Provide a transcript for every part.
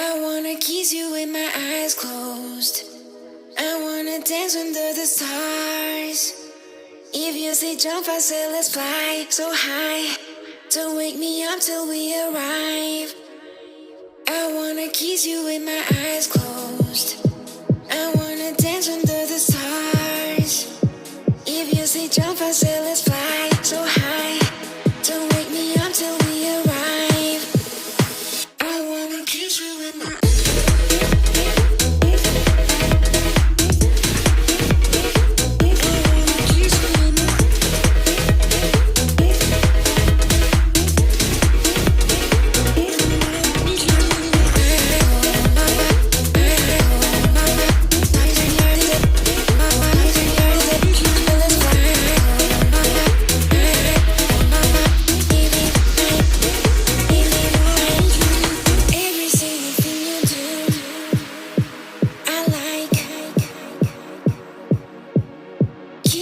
I wanna kiss you with my eyes closed. I wanna dance under the stars. If you say jump, I say let's fly so high. Don't wake me up till we arrive. I wanna kiss you with my eyes closed. I wanna dance under the stars. If you say jump, I say let's fly so high. Don't wake me up till we arrive. I wanna kiss you with my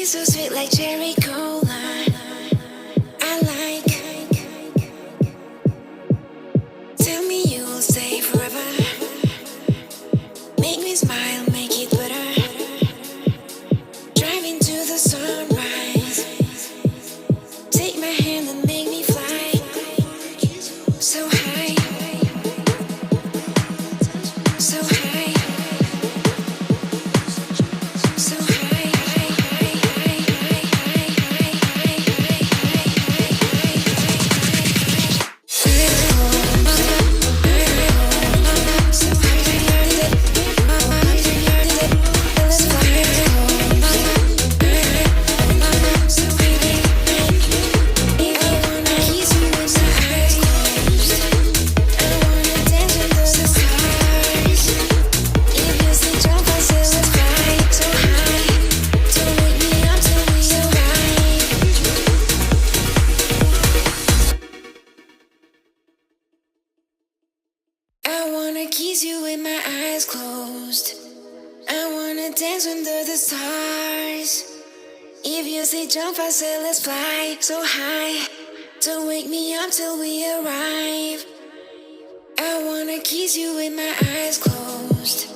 so sweet like cherry cola. I like. Tell me you will stay forever. Make me smile, make it better. Driving to the sunrise. Take my hand and make me fly so high, so high, so high. I wanna kiss you with my eyes closed. I wanna dance under the stars. If you say jump, I say let's fly so high. Don't wake me up till we arrive. I wanna kiss you with my eyes closed.